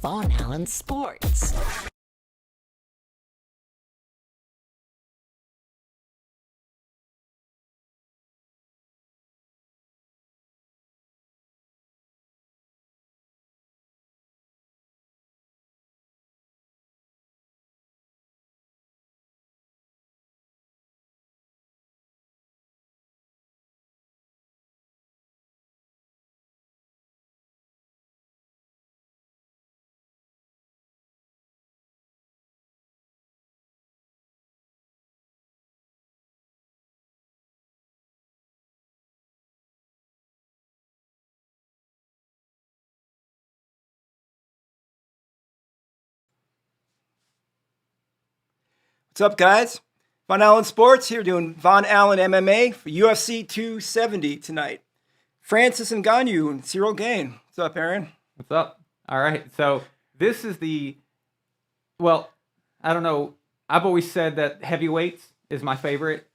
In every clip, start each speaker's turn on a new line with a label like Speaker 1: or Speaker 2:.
Speaker 1: VonAllen Sports.
Speaker 2: What's up, guys? VonAllen Sports here doing VonAllen MMA for UFC 270 tonight. Francis Ngannou and Gane. What's up, Æron?
Speaker 3: What's up? All right. So this is well, I don't know. I've always said that heavyweights is my favorite.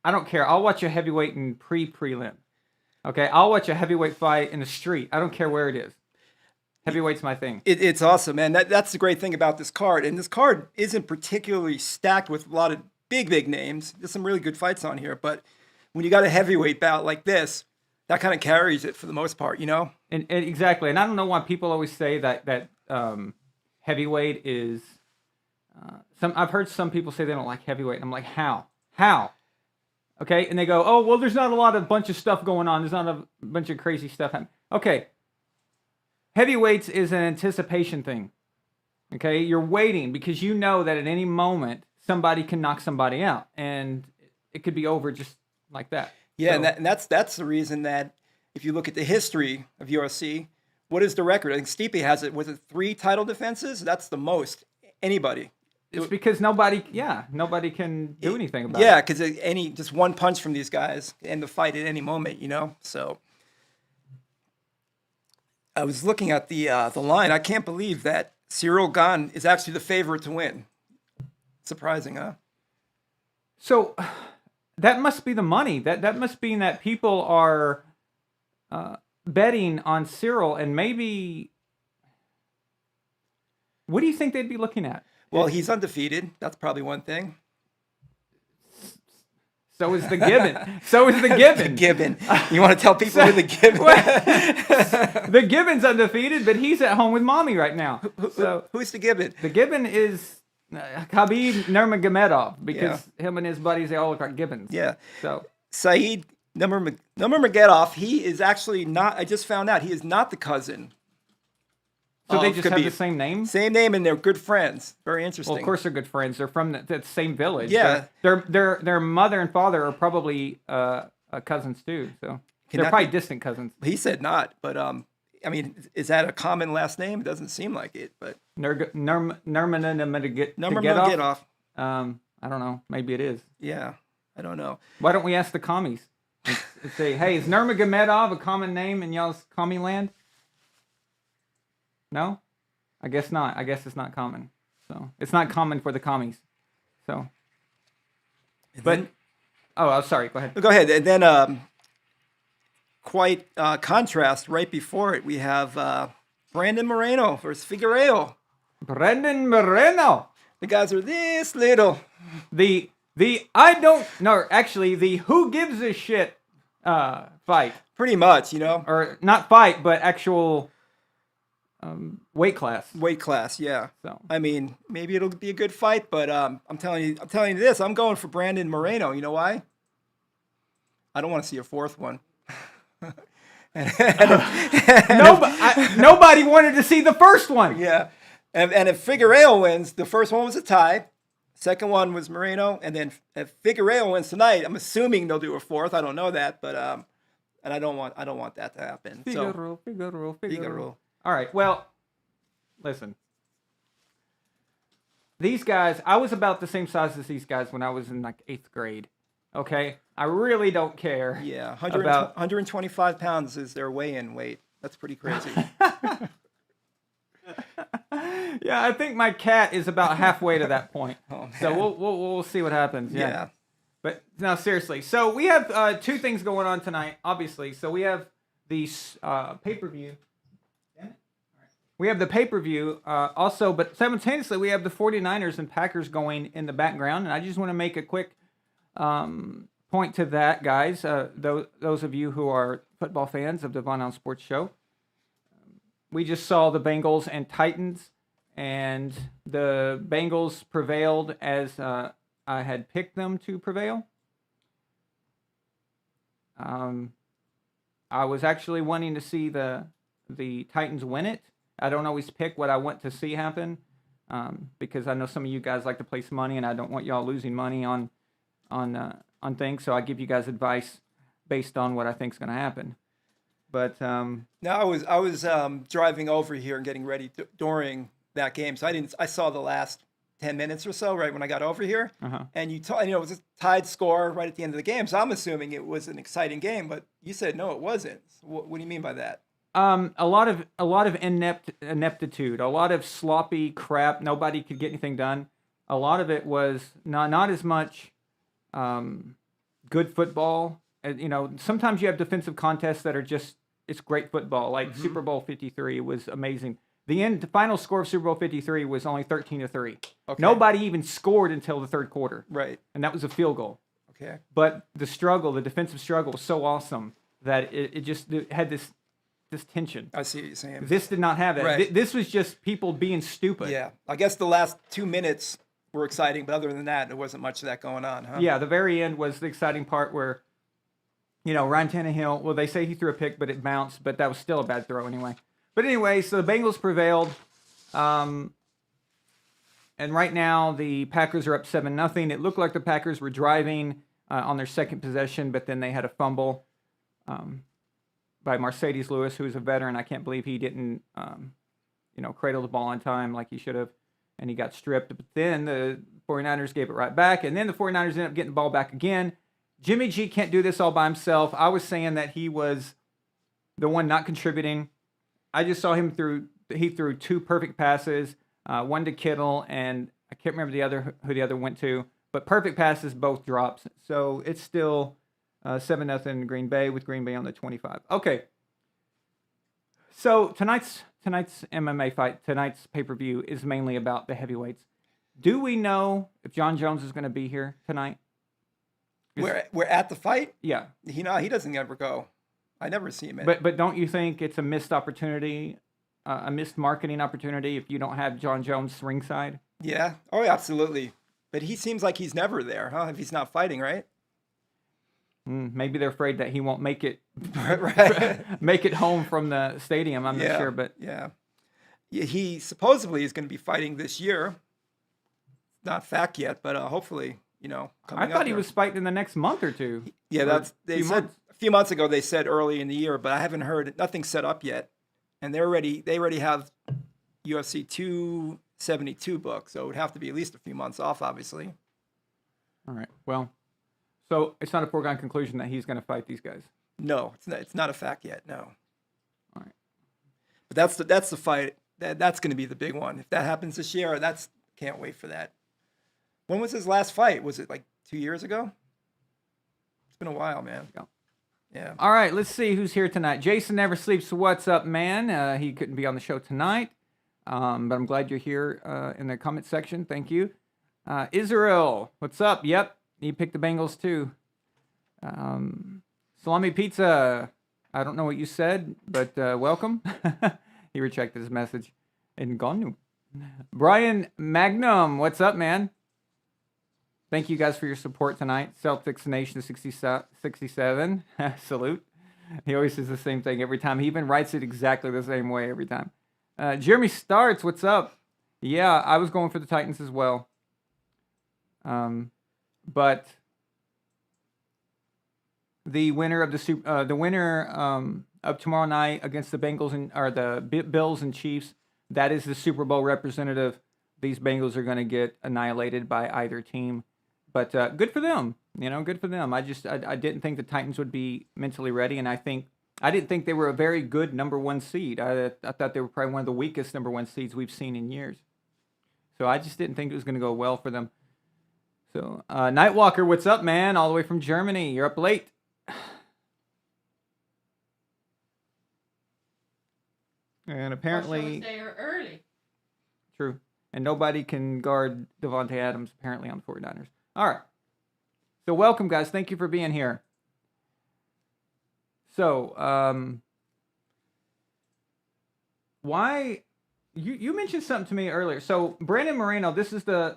Speaker 3: I don't care. I'll watch a heavyweight in prelim. Okay. I'll watch a heavyweight fight in the street. I don't care where it is. Heavyweight's my thing.
Speaker 2: It's awesome, man. That's the great thing about this card. And this card isn't particularly stacked with a lot of big names. There's some really good fights on here. But when you got a heavyweight bout like this, that kind of carries it for the most part, you know?
Speaker 3: And exactly. And I don't know why people always say that heavyweight is... I've heard some people say they don't like heavyweight. And I'm like, how? How? Okay? And they go, oh, well, there's not a bunch of stuff going on. There's not a bunch of crazy stuff happening. Okay. Heavyweights is an anticipation thing, okay? You're waiting because you know that at any moment somebody can knock somebody out, and it could be over just like that.
Speaker 2: Yeah,
Speaker 3: so,
Speaker 2: and that's the reason that if you look at the history of UFC, what is the record? I think Stipe has it with 3 title defenses. That's the most anybody.
Speaker 3: It's because nobody can do anything about it.
Speaker 2: Yeah, because just one punch from these guys end the fight at any moment, you know. So. I was looking at the line. I can't believe that Gane is actually the favorite to win. Surprising, huh?
Speaker 3: So that must be the money. That must mean that people are betting on Cyril, and maybe. What do you think they'd be looking at?
Speaker 2: Well, he's undefeated. That's probably one thing.
Speaker 3: So is the Gibbon. So is the Gibbon.
Speaker 2: The Gibbon. You want to tell people who the Gibbon is?
Speaker 3: The Gibbon's undefeated, but he's at home with mommy right now. So
Speaker 2: who's the Gibbon?
Speaker 3: The Gibbon is Khabib Nurmagomedov, because him and his buddies, they all look like Gibbons.
Speaker 2: Yeah.
Speaker 3: So
Speaker 2: Saeed Nurmagomedov, he is actually not, I just found out, he is not the cousin.
Speaker 3: So they just have the same name?
Speaker 2: Same name, and they're good friends. Very interesting.
Speaker 3: Well, of course they're good friends. They're from that same village.
Speaker 2: Yeah.
Speaker 3: Their mother and father are probably cousins too. So they're probably distant cousins.
Speaker 2: He said not, but I mean, is that a common last name? It doesn't seem like it, but
Speaker 3: Nurmagomedov. I don't know. Maybe it is.
Speaker 2: Yeah, I don't know.
Speaker 3: Why don't we ask the commies and say, hey, is Nurmagomedov a common name in y'all's commie land? No? I guess not. I guess it's not common. So it's not common for the commies. So. But, I'm sorry. Go ahead.
Speaker 2: Go ahead. And then, quite contrast right before it, we have Brandon Moreno versus Figueiredo.
Speaker 3: Brandon Moreno.
Speaker 2: The guys are this little.
Speaker 3: The who gives a shit fight.
Speaker 2: Pretty much, you know.
Speaker 3: Or not fight, but actual weight class.
Speaker 2: Weight class, yeah.
Speaker 3: So
Speaker 2: I mean, maybe it'll be a good fight, but I'm telling you this. I'm going for Brandon Moreno. You know why? I don't want to see a fourth one.
Speaker 3: Nobody wanted to see the first one.
Speaker 2: Yeah, and if Figueiredo wins, the first one was a tie. Second one was Moreno, and then if Figueiredo wins tonight, I'm assuming they'll do a fourth. I don't know that, but and I don't want that to happen.
Speaker 3: Figueiredo. All right. Well, listen. These guys, I was about the same size as these guys when I was in like 8th grade. Okay? I really don't care.
Speaker 2: Yeah, 125 pounds is their weigh-in weight. That's pretty crazy.
Speaker 3: Yeah, I think my cat is about halfway to that point.
Speaker 2: Oh,
Speaker 3: so we'll see what happens.
Speaker 2: Yeah.
Speaker 3: But now seriously, so we have 2 things going on tonight, obviously. So we have the pay-per-view. Damn it. All right. we have the pay-per-view also, but simultaneously we have the 49ers and Packers going in the background. And I just want to make a quick point to that, guys. Those of you who are football fans of the VonAllen Sports Show, we just saw the Bengals and Titans, and the Bengals prevailed as I had picked them to prevail. I was actually wanting to see the Titans win it. I don't always pick what I want to see happen because I know some of you guys like to place money, and I don't want y'all losing money on things. So I give you guys advice based on what I think is going to happen. But
Speaker 2: now I was driving over here and getting ready during that game, so I saw the last 10 minutes or so right when I got over here, and it was a tied score right at the end of the game. So I'm assuming it was an exciting game, but you said no, it wasn't. What do you mean by that? A lot of ineptitude, a lot of sloppy crap. Nobody could get anything done. A lot of it was not as much good football. Sometimes you have defensive contests that are just, it's great football. Like Super Bowl 53 was amazing. The final score of Super Bowl 53 was only 13-3. Okay. Nobody even scored until the third quarter. Right.
Speaker 3: And that was a field goal.
Speaker 2: Okay.
Speaker 3: But the defensive struggle was so awesome that it had this tension.
Speaker 2: I see what you're saying.
Speaker 3: This did not have that.
Speaker 2: Right.
Speaker 3: This was just people being stupid.
Speaker 2: Yeah. I guess the last 2 minutes were exciting, but other than that, there wasn't much of that going on, huh?
Speaker 3: Yeah, the very end was the exciting part where, Ryan Tannehill, well, they say he threw a pick, but it bounced, but that was still a bad throw anyway. But anyway, so the Bengals prevailed. And right now, the Packers are up 7-0. It looked like the Packers were driving on their second possession, but then they had a fumble by Mercedes Lewis, who's a veteran. I can't believe he didn't, cradle the ball on time like he should have, and he got stripped. But then the 49ers gave it right back, and then the 49ers ended up getting the ball back again. Jimmy G can't do this all by himself. I was saying that he was the one not contributing. I just saw him he threw 2 perfect passes, one to Kittle, and I can't remember who the other went to, but perfect passes, both drops. So it's still 7-0 Green Bay with Green Bay on the 25. Okay. So tonight's MMA fight, tonight's pay-per-view is mainly about the heavyweights. Do we know if John Jones is going to be here tonight?
Speaker 2: We're at the fight?
Speaker 3: Yeah.
Speaker 2: He doesn't ever go. I never see him in.
Speaker 3: But don't you think it's a missed opportunity, a missed marketing opportunity if you don't have John Jones ringside?
Speaker 2: Yeah. Oh, yeah, absolutely. But he seems like he's never there, huh? If he's not fighting, right?
Speaker 3: Maybe they're afraid that he won't make it
Speaker 2: right.
Speaker 3: make it home from the stadium. I'm not sure, but
Speaker 2: yeah, he supposedly is going to be fighting this year. Not fact yet, but hopefully,
Speaker 3: I thought he was fighting in the next month or two.
Speaker 2: Yeah, they said a few months ago. They said early in the year, but I haven't heard nothing set up yet. And they already have UFC 272 booked, so it would have to be at least a few months off, obviously.
Speaker 3: All right. Well, so it's not a foregone conclusion that he's going to fight these guys.
Speaker 2: No, it's not a fact yet. No.
Speaker 3: All right.
Speaker 2: But that's the fight. That's going to be the big one. If that happens this year, can't wait for that. When was his last fight? Was it like 2 years ago? It's been a while, man. Yeah.
Speaker 3: All right, let's see who's here tonight. Jason Never Sleeps. What's up, man? He couldn't be on the show tonight, but I'm glad you're here in the comment section. Thank you. Israel, what's up? Yep, you picked the Bengals too. Salami Pizza. I don't know what you said, but welcome. He rejected his message. Ngannou. Brian Magnum, what's up, man? Thank you guys for your support tonight. Celtics Nation 67. Salute. He always says the same thing every time. He even writes it exactly the same way every time. Jeremy Starts, what's up? Yeah, I was going for the Titans as well. But the winner of of tomorrow night against the Bengals or the Bills and Chiefs, that is the Super Bowl representative. These Bengals are going to get annihilated by either team. But good for them, good for them. I didn't think the Titans would be mentally ready, and I didn't think they were a very good number 1 seed. I thought they were probably one of the weakest number 1 seeds we've seen in years. So I just didn't think it was going to go well for them. So Nightwalker, what's up, man? All the way from Germany. You're up late. And apparently,
Speaker 4: they are early.
Speaker 3: true. And nobody can guard Devontae Adams apparently on the 49ers. All right. So welcome, guys. Thank you for being here. So, why you mentioned something to me earlier. So Brandon Moreno, this is the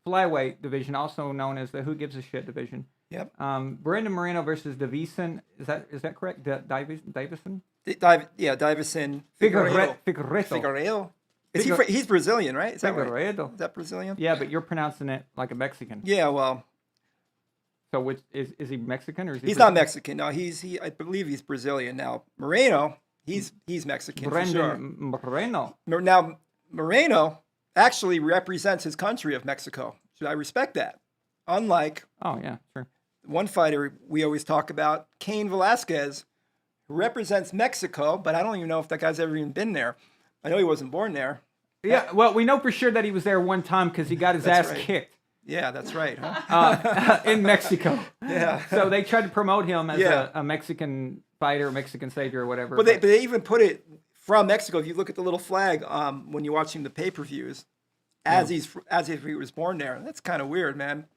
Speaker 3: flyweight division, also known as the Who Gives a Shit division.
Speaker 2: Yep.
Speaker 3: Brandon Moreno versus Davison. Is that correct? Davison?
Speaker 2: Davison
Speaker 3: Figueiredo.
Speaker 2: He's Brazilian, right? Is that right?
Speaker 3: Figueiredo.
Speaker 2: Is that Brazilian?
Speaker 3: Yeah, but you're pronouncing it like a Mexican.
Speaker 2: Yeah, well.
Speaker 3: So which is he Mexican or is he?
Speaker 2: He's not Mexican. No, I believe he's Brazilian. Now Moreno, he's Mexican
Speaker 3: Brandon
Speaker 2: for sure.
Speaker 3: Moreno.
Speaker 2: Now Moreno actually represents his country of Mexico. So I respect that. Unlike
Speaker 3: Oh yeah, sure.
Speaker 2: one fighter we always talk about, Cain Velasquez, who represents Mexico, but I don't even know if that guy's ever even been there. I know he wasn't born there.
Speaker 3: Yeah, well, we know for sure that he was there one time because he got his
Speaker 2: That's
Speaker 3: ass
Speaker 2: right.
Speaker 3: kicked
Speaker 2: Yeah, that's right. Huh?
Speaker 3: in Mexico.
Speaker 2: Yeah.
Speaker 3: So they tried to promote him as
Speaker 2: Yeah.
Speaker 3: a Mexican fighter, Mexican savior, or whatever.
Speaker 2: But they even put it from Mexico. If you look at the little flag when you're watching the pay-per-views, as if he was born there. That's kind of weird, man.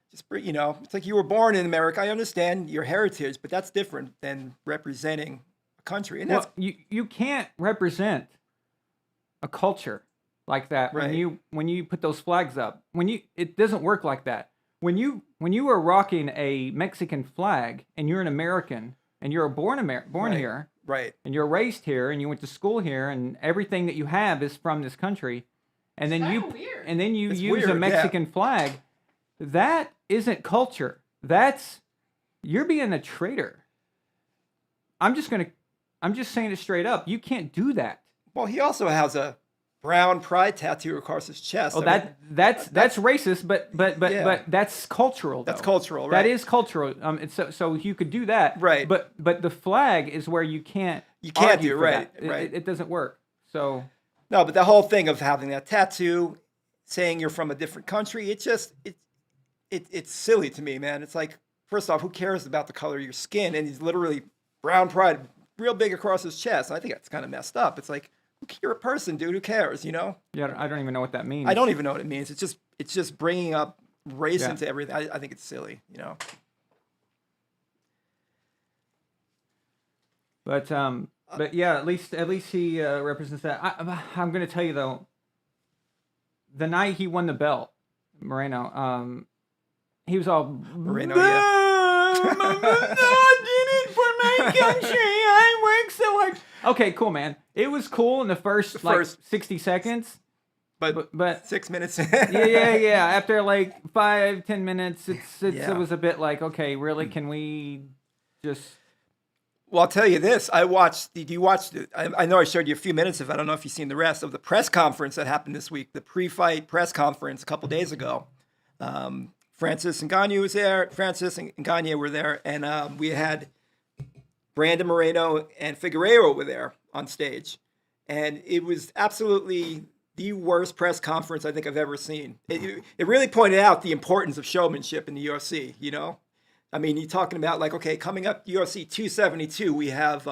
Speaker 2: Just it's like you were born in America. I understand your heritage, but that's different than representing a country. And that's
Speaker 3: you can't represent a culture like that
Speaker 2: Right.
Speaker 3: when you put those flags up. It doesn't work like that. When you are rocking a Mexican flag and you're an American and you're born
Speaker 2: Right.
Speaker 3: here,
Speaker 2: right.
Speaker 3: and you're raised here and you went to school here and everything that you have is from this country, and then
Speaker 4: Kinda weird.
Speaker 3: you
Speaker 2: It's
Speaker 3: use
Speaker 2: weird,
Speaker 3: a Mexican flag, that isn't culture. You're being a traitor. I'm just saying it straight up. You can't do that.
Speaker 2: Well, he also has a brown pride tattoo across his chest.
Speaker 3: Oh,
Speaker 2: I mean,
Speaker 3: that's racist, but
Speaker 2: Yeah.
Speaker 3: that's cultural.
Speaker 2: That's
Speaker 3: though.
Speaker 2: cultural, right?
Speaker 3: That is cultural. So you could do that,
Speaker 2: Right.
Speaker 3: But the flag is where you can't.
Speaker 2: You can't
Speaker 3: argue
Speaker 2: do,
Speaker 3: for
Speaker 2: right,
Speaker 3: that.
Speaker 2: right.
Speaker 3: It doesn't work. So
Speaker 2: No, but the whole thing of having that tattoo, saying you're from a different country, it's silly to me, man. It's like, first off, who cares about the color of your skin? And he's literally brown pride, real big across his chest. I think that's kind of messed up. It's like, you're a person, dude. Who cares?
Speaker 3: yeah, I don't even know what that means.
Speaker 2: I don't even know what it means. It's just bringing up race
Speaker 3: Yeah.
Speaker 2: into everything. I think it's silly,
Speaker 3: But yeah, at least he represents that. I'm going to tell you though, the night he won the belt, Moreno, he was all
Speaker 2: Moreno, yeah.
Speaker 3: I did it for my country. I worked so hard. Okay, cool, man. It was cool in the first 60 seconds. But
Speaker 2: 6 minutes.
Speaker 3: yeah. After like 5-10 minutes,
Speaker 2: Yeah.
Speaker 3: it was a bit like, okay, really, can we just?
Speaker 2: Well, I'll tell you this. I watched. Did you watch? I know I showed you a few minutes of it. I don't know if you've seen the rest of the press conference that happened this week. The pre-fight press conference a couple days ago. Francis Ngannou was there. Francis and Gane were there, and we had Brandon Moreno and Figueiredo were there on stage, and it was absolutely the worst press conference I think I've ever seen. It really pointed out the importance of showmanship in the UFC. I mean, you're talking about like, okay, coming up UFC 272, we have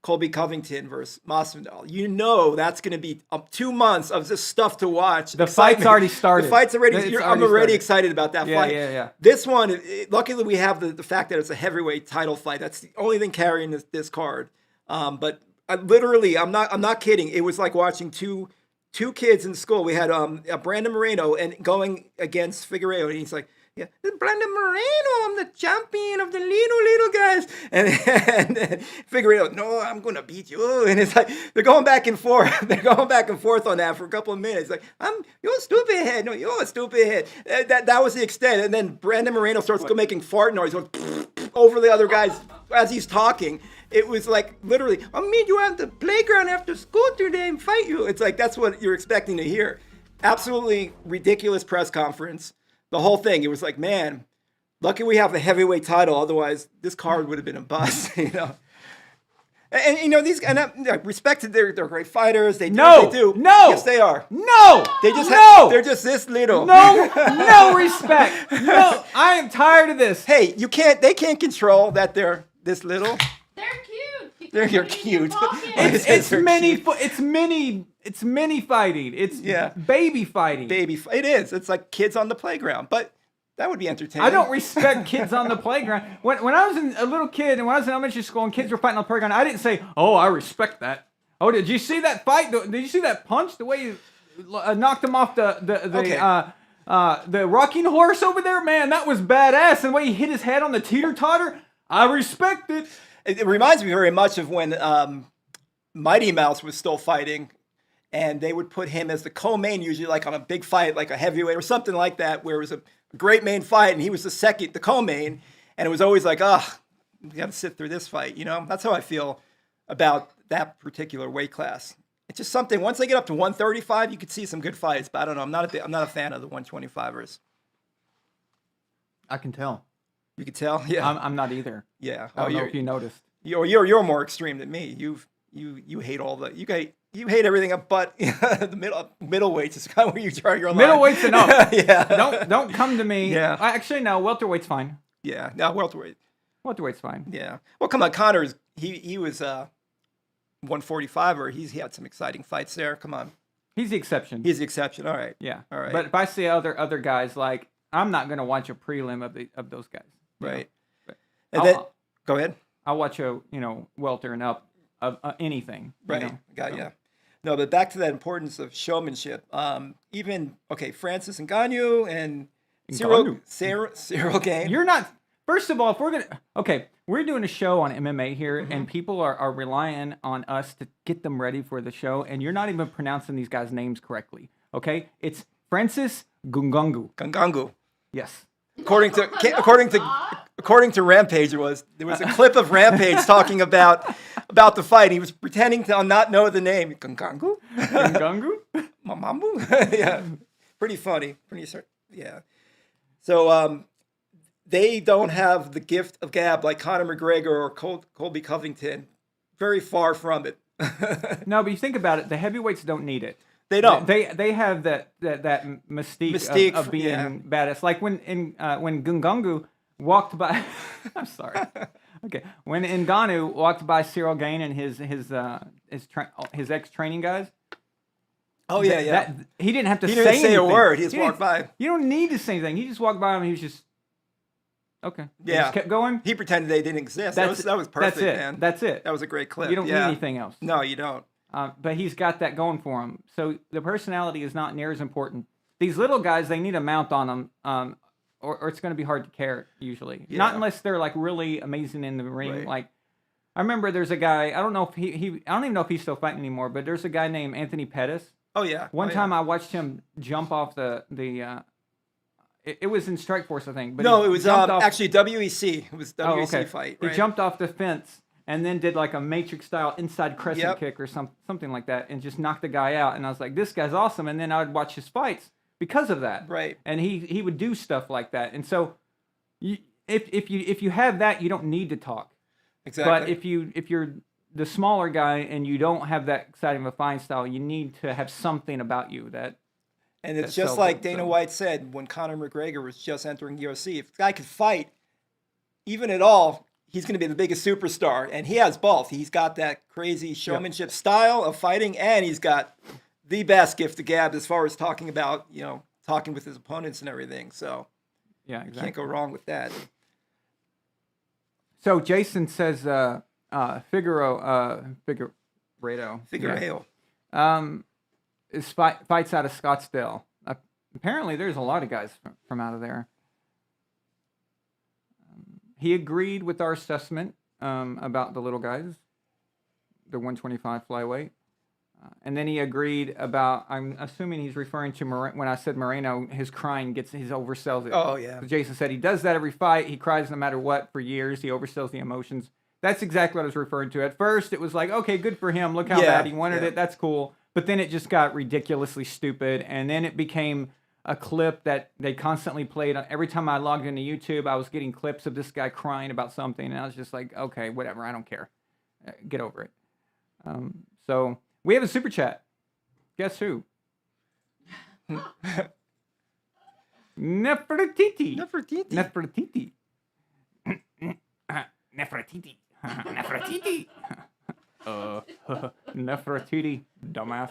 Speaker 2: Colby Covington versus Masvidal. That's going to be 2 months of just stuff to watch.
Speaker 3: The fight's already started.
Speaker 2: The fight's already. I'm already excited about that fight.
Speaker 3: Yeah.
Speaker 2: This one, luckily, we have the fact that it's a heavyweight title fight. That's the only thing carrying this card. But literally, I'm not kidding. It was like watching two kids in school. We had Brandon Moreno and going against Figueiredo, and he's like, yeah, this is Brandon Moreno. I'm the champion of the little guys. And Figueiredo, no, I'm gonna beat you. And it's like they're going back and forth. They're going back and forth on that for a couple of minutes. Like, you're a stupid head. No, you're a stupid head. That was the extent. And then Brandon Moreno starts making fart noise over the other guys as he's talking. It was like literally, I'll meet you at the playground after school today and fight you. It's like that's what you're expecting to hear. Absolutely ridiculous press conference. The whole thing, it was like, man, lucky we have the heavyweight title. Otherwise, this card would have been a bust, And these, and I respected they're great fighters. They do what they do.
Speaker 3: No,
Speaker 2: yes, they are.
Speaker 3: No,
Speaker 2: They're just this little.
Speaker 3: No respect. No, I am tired of this.
Speaker 2: Hey, they can't control that they're this little.
Speaker 4: They're cute.
Speaker 2: You're cute.
Speaker 3: It's
Speaker 2: They're
Speaker 3: mini.
Speaker 2: cute.
Speaker 3: It's mini fighting. It's baby fighting.
Speaker 2: It is. It's like kids on the playground, but that would be entertaining.
Speaker 3: I don't respect kids on the playground. When I was a little kid and when I was in elementary school and kids were fighting on the playground, I didn't say, "Oh, I respect that." Oh, did you see that fight? Did you see that punch? The way you knocked him off the rocking horse over there? Man, that was badass. And the way he hit his head on the teeter-totter, I respect it.
Speaker 2: It reminds me very much of when Mighty Mouse was still fighting, and they would put him as the co-main, usually like on a big fight, like a heavyweight or something like that, where it was a great main fight, and he was the co-main, and it was always like, we got to sit through this fight, you know? That's how I feel about that particular weight class. It's just something, once they get up to 135, you could see some good fights, but I don't know, I'm not a fan of the 125ers.
Speaker 3: I can tell.
Speaker 2: You can tell? Yeah.
Speaker 3: I'm not either.
Speaker 2: Yeah.
Speaker 3: I don't know if you noticed.
Speaker 2: You're more extreme than me. You hate all the you hate everything up but the middleweights is kind of where you draw your line.
Speaker 3: Middleweight's enough.
Speaker 2: Yeah.
Speaker 3: Don't come to me.
Speaker 2: Yeah.
Speaker 3: Actually, no. Welterweight's fine.
Speaker 2: Yeah. No, welterweight.
Speaker 3: Welterweight's fine.
Speaker 2: Yeah. Well, come on, Connor's he was 145er. He had some exciting fights there. Come on.
Speaker 3: He's the exception.
Speaker 2: He's the exception. All right.
Speaker 3: Yeah.
Speaker 2: All right.
Speaker 3: But if I see other guys, like I'm not gonna watch a prelim of those guys.
Speaker 2: Right.
Speaker 3: But
Speaker 2: And then go ahead.
Speaker 3: I'll watch a welter and up of anything.
Speaker 2: Right. Got you. No, but back to that importance of showmanship. Even Francis Ngannou and Cyril Gane.
Speaker 3: You're not. First of all, if we're doing a show on MMA here, and people are relying on us to get them ready for the show, and you're not even pronouncing these guys' names correctly. Okay, it's Francis Ngannou. Yes.
Speaker 2: According to Rampage, there was a clip of Rampage talking about the fight. He was pretending to not know the name. Ngannou? Mamambu? Yeah. Pretty funny. Yeah. So they don't have the gift of gab like Conor McGregor or Colby Covington. Very far from it.
Speaker 3: No, but you think about it, the heavyweights don't need it.
Speaker 2: They don't.
Speaker 3: They have that mystique of being badass. Like when Ngannou walked by. I'm sorry. Okay, when Ngannou walked by Cyril Gane and his ex training guys.
Speaker 2: Oh yeah.
Speaker 3: He didn't have to
Speaker 2: he
Speaker 3: say
Speaker 2: didn't say
Speaker 3: anything.
Speaker 2: a word. He just walked by.
Speaker 3: You don't need to say anything. He just walked by him. And he was just okay.
Speaker 2: Yeah.
Speaker 3: He just kept going.
Speaker 2: He pretended they didn't exist. That was perfect,
Speaker 3: that's it.
Speaker 2: man.
Speaker 3: That's it.
Speaker 2: That was a great clip.
Speaker 3: You don't need anything else.
Speaker 2: No, you don't.
Speaker 3: But he's got that going for him. So the personality is not near as important. These little guys, they need a mount on them, or it's going to be hard to carry usually. Yeah. Not unless they're like really amazing in the ring.
Speaker 2: Right.
Speaker 3: Like I remember there's a guy. I don't know if I don't even know if he's still fighting anymore. But there's a guy named Anthony Pettis.
Speaker 2: Oh yeah.
Speaker 3: One time I watched him jump off the. It was in Strikeforce, I think. But
Speaker 2: no, it was actually WEC. It was WEC fight. Right?
Speaker 3: He jumped off the fence. And then did like a Matrix-style inside crescent kick or something like that, and just knocked the guy out. And I was like, "This guy's awesome." And then I would watch his fights because of that.
Speaker 2: Right.
Speaker 3: And he would do stuff like that. And so, if you have that, you don't need to talk.
Speaker 2: Exactly.
Speaker 3: But if you're the smaller guy and you don't have that exciting of a fighting style, you need to have something about you that.
Speaker 2: And it's just like Dana White said when Conor McGregor was just entering UFC. If the guy could fight, even at all, he's going to be the biggest superstar, and he has both. He's got that crazy showmanship style of fighting, and he's got the best gift of gab as far as talking about, talking with his opponents and everything. So,
Speaker 3: yeah, exactly.
Speaker 2: You can't go wrong with that.
Speaker 3: So Jason says, Figueroa is fights out of Scottsdale. Apparently, there's a lot of guys from out of there. He agreed with our assessment about the little guys, the 125 flyweight. And then he agreed about, I'm assuming he's referring to when I said Moreno, his crying he oversells it.
Speaker 2: Oh, yeah.
Speaker 3: So Jason said he does that every fight. He cries no matter what for years. He oversells the emotions. That's exactly what I was referring to. At first, it was like, okay, good for him. Look how bad he wanted it. That's cool. But then it just got ridiculously stupid. And then it became a clip that they constantly played. Every time I logged into YouTube, I was getting clips of this guy crying about something, and I was just like, okay, whatever, I don't care. Get over it. So we have a super chat. Guess who? Nefertiti. Nefertiti. Nefertiti. Nefertiti, dumbass.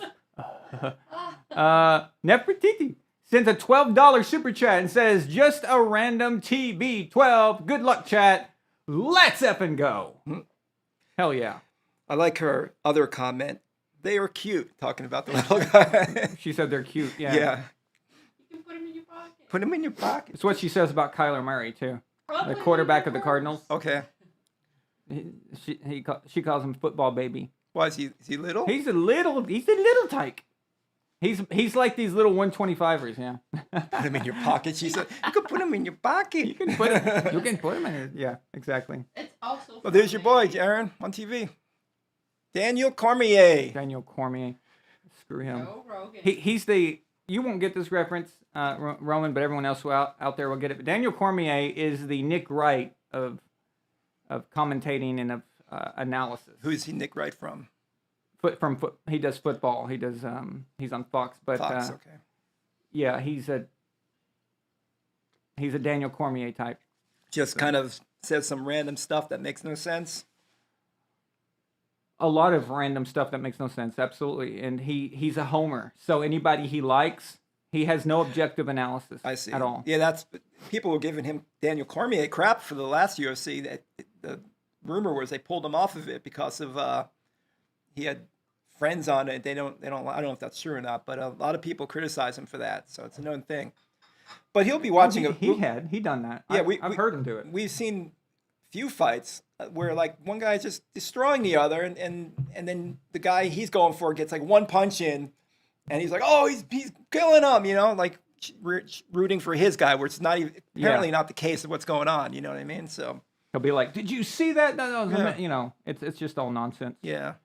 Speaker 3: Nefertiti sends a $12 super chat and says, just a random TB12. Good luck, chat. Let's effing go. Hell yeah.
Speaker 2: I like her other comment. They are cute, talking about the little guy.
Speaker 3: She said they're cute. Yeah.
Speaker 2: Yeah.
Speaker 1: You can put them in your pocket.
Speaker 2: Put them in your pocket.
Speaker 3: It's what she says about Kyler Murray, too.
Speaker 1: Probably
Speaker 3: The quarterback of the Cardinals.
Speaker 2: Okay.
Speaker 3: She calls him football baby.
Speaker 2: Why is he little?
Speaker 3: He's a little tyke. He's like these little 125ers, yeah.
Speaker 2: Put him in your pocket. She said, you can put him in your pocket.
Speaker 3: You can put him in. Yeah, exactly.
Speaker 1: It's also.
Speaker 2: Oh, there's your boy, Æron, on TV. Daniel Cormier.
Speaker 3: Daniel Cormier. Screw him.
Speaker 1: Joe Rogan.
Speaker 3: He's the. You won't get this reference, Roman, but everyone else out there will get it. But Daniel Cormier is the Nick Wright of commentating and of analysis.
Speaker 2: Who is he Nick Wright from?
Speaker 3: He does football. He does. He's on Fox, but
Speaker 2: Fox, okay.
Speaker 3: yeah, he's a Daniel Cormier type.
Speaker 2: Just kind of says some random stuff that makes no sense.
Speaker 3: A lot of random stuff that makes no sense, absolutely. And he's a homer. So anybody he likes, he has no objective analysis
Speaker 2: I see.
Speaker 3: at all.
Speaker 2: Yeah, that's people were giving him Daniel Cormier crap for the last UFC. That the rumor was they pulled him off of it because of he had friends on it. They don't. I don't know if that's true or not, but a lot of people criticize him for that. So it's a known thing. But he'll be watching.
Speaker 3: He done that.
Speaker 2: Yeah,
Speaker 3: I've heard him do it.
Speaker 2: We've seen few fights where like one guy is just destroying the other, and then the guy he's going for gets like one punch in, and he's like, oh, he's killing him, you know, like rooting for his guy, where it's not even apparently not the case of what's going on. You know what I mean? So
Speaker 3: he'll be like, did you see that? No,
Speaker 2: Yeah.
Speaker 3: you know, it's just all nonsense.
Speaker 2: yeah.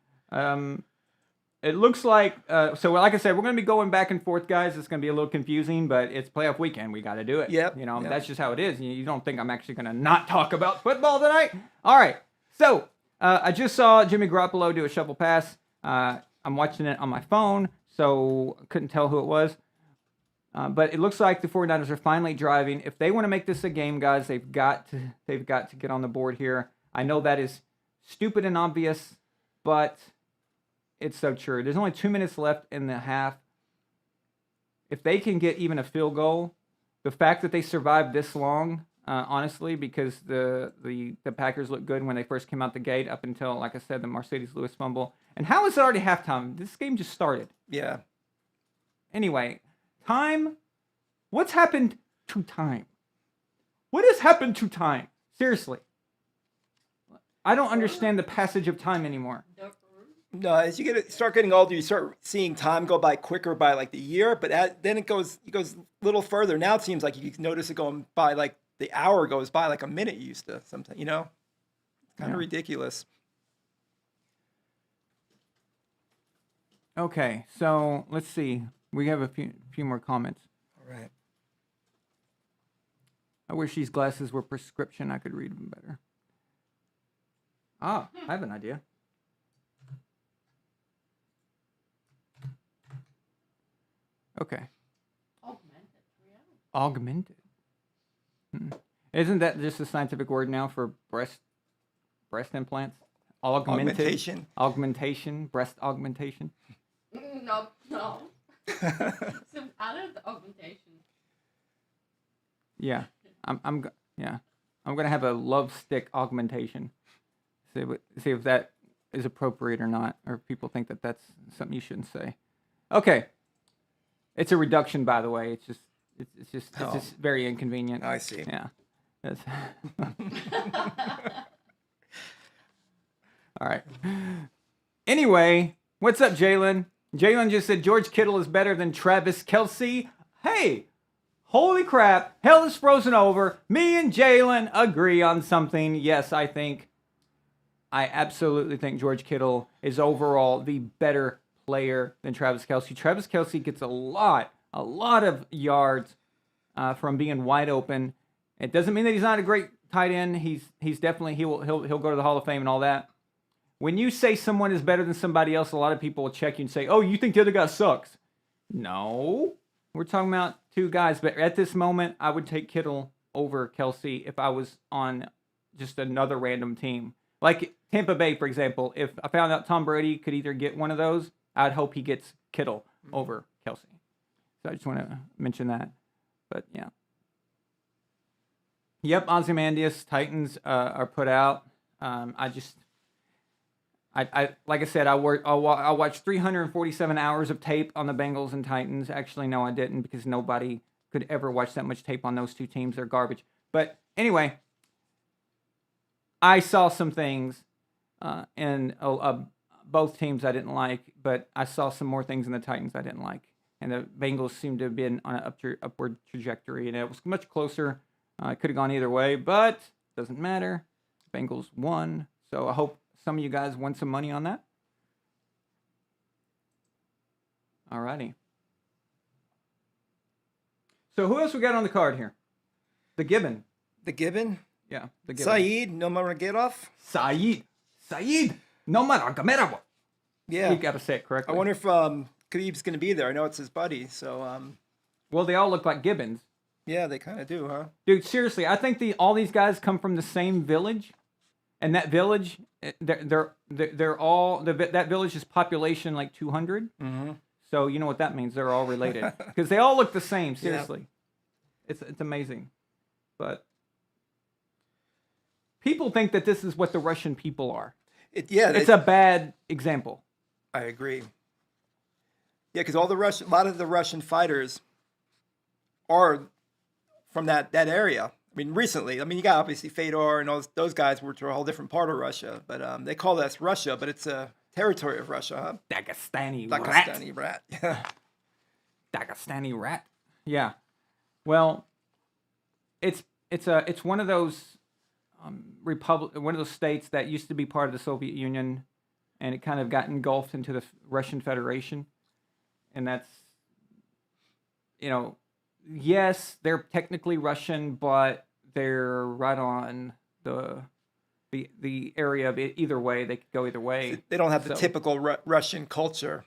Speaker 3: It looks like, so like I said, we're going to be going back and forth, guys. It's going to be a little confusing, but it's playoff weekend. We got to do it.
Speaker 2: Yep,
Speaker 3: You know,
Speaker 2: yep.
Speaker 3: that's just how it is. You don't think I'm actually going to not talk about football tonight? All right. So I just saw Jimmy Garoppolo do a shovel pass. I'm watching it on my phone, so couldn't tell who it was. But it looks like the 49ers are finally driving. If they want to make this a game, guys, they've got to get on the board here. I know that is stupid and obvious, but it's so true. There's only 2 minutes left in the half. If they can get even a field goal, the fact that they survived this long, honestly, because the Packers looked good when they first came out the gate up until, like I said, the Mercedes Lewis fumble. And how is it already halftime? This game just started.
Speaker 2: Yeah.
Speaker 3: Anyway, time. What's happened to time? What has happened to time? Seriously. I don't understand the passage of time anymore.
Speaker 2: No, as you start getting older, you start seeing time go by quicker by like the year, but then it goes a little further. Now it seems like you can notice it going by like the hour goes by like a minute used to sometimes, you know? Kind of ridiculous.
Speaker 3: Okay, so let's see. We have a few more comments.
Speaker 2: All right.
Speaker 3: I wish these glasses were prescription. I could read them better. Ah, I have an idea. Okay. Augmented. Isn't that just a scientific word now for breast implants?
Speaker 2: Augmentation.
Speaker 3: Augmentation. Breast augmentation.
Speaker 1: No. Some other augmentation.
Speaker 3: Yeah. I'm gonna have a love stick augmentation. See if that is appropriate or not, or if people think that that's something you shouldn't say. Okay. It's a reduction, by the way. It's just very inconvenient.
Speaker 2: I see.
Speaker 3: Yeah. That's all right. Anyway, what's up, Jalen? Jalen just said George Kittle is better than Travis Kelce. Hey, holy crap. Hell is frozen over. Me and Jalen agree on something. Yes, I absolutely think George Kittle is overall the better player than Travis Kelce. Travis Kelce gets a lot of yards from being wide open. It doesn't mean that he's not a great tight end. He's definitely he'll go to the Hall of Fame and all that. When you say someone is better than somebody else, a lot of people will check you and say, "Oh, you think the other guy sucks?" No, we're talking about two guys. But at this moment, I would take Kittle over Kelce if I was on just another random team. Like Tampa Bay, for example, if I found out Tom Brady could either get one of those, I'd hope he gets Kittle over Kelsey. So I just want to mention that. But yeah. Yep, Ozymandias, Titans are put out. I like I said, I watched 347 hours of tape on the Bengals and Titans. Actually, no, I didn't, because nobody could ever watch that much tape on those two teams. They're garbage. But anyway, I saw some things in both teams I didn't like, but I saw some more things in the Titans I didn't like. And the Bengals seemed to have been on an upward trajectory, and it was much closer. It could have gone either way, but doesn't matter. Bengals won, so I hope some of you guys won some money on that. Alrighty. So who else we got on the card here? The Gibbon.
Speaker 2: The Gibbon?
Speaker 3: Yeah, the Gibbon.
Speaker 2: Saeed Nurmagomedov?
Speaker 3: Saeed Nurmagomedov.
Speaker 2: Yeah.
Speaker 3: You got to say it correctly.
Speaker 2: I wonder if Khabib's going to be there. I know it's his buddy, so...
Speaker 3: Well, they all look like Gibbons.
Speaker 2: Yeah, they kind of do, huh?
Speaker 3: Dude, seriously, I think all these guys come from the same village, and that village, they're all that village's population like 200.
Speaker 2: Mm-hmm.
Speaker 3: So you know what that means? They're all related because they all look the same. Seriously, yeah. It's amazing, but people think that this is what the Russian people are. It's a bad example.
Speaker 2: I agree. Yeah, because a lot of the Russian fighters are from that area. I mean, recently. I mean, you got obviously Fedor and those guys, which are a whole different part of Russia. But they call us Russia, but it's a territory of Russia, huh?
Speaker 3: Dagestani
Speaker 2: rat.
Speaker 3: Yeah. Dagestani rat. Yeah. Well, it's one of those one of those states that used to be part of the Soviet Union, and it kind of got engulfed into the Russian Federation, and that's, yes, they're technically Russian, but they're right on the area of it. Either way, they could go either way.
Speaker 2: They don't have the typical Russian culture.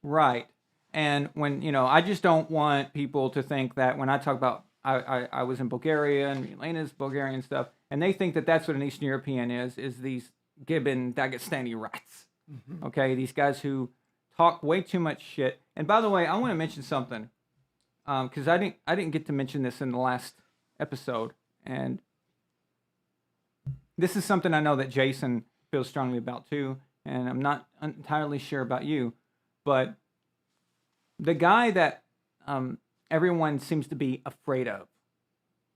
Speaker 3: Right. And when, I just don't want people to think that when I talk about, I was in Bulgaria and Elena's Bulgarian stuff, and they think that that's what an Eastern European is these Gibbon Dagestani rats. Mm-hmm. Okay, these guys who talk way too much shit. And by the way, I want to mention something. Because I didn't get to mention this in the last episode, and this is something I know that Jason feels strongly about too, and I'm not entirely sure about you, but the guy that everyone seems to be afraid of,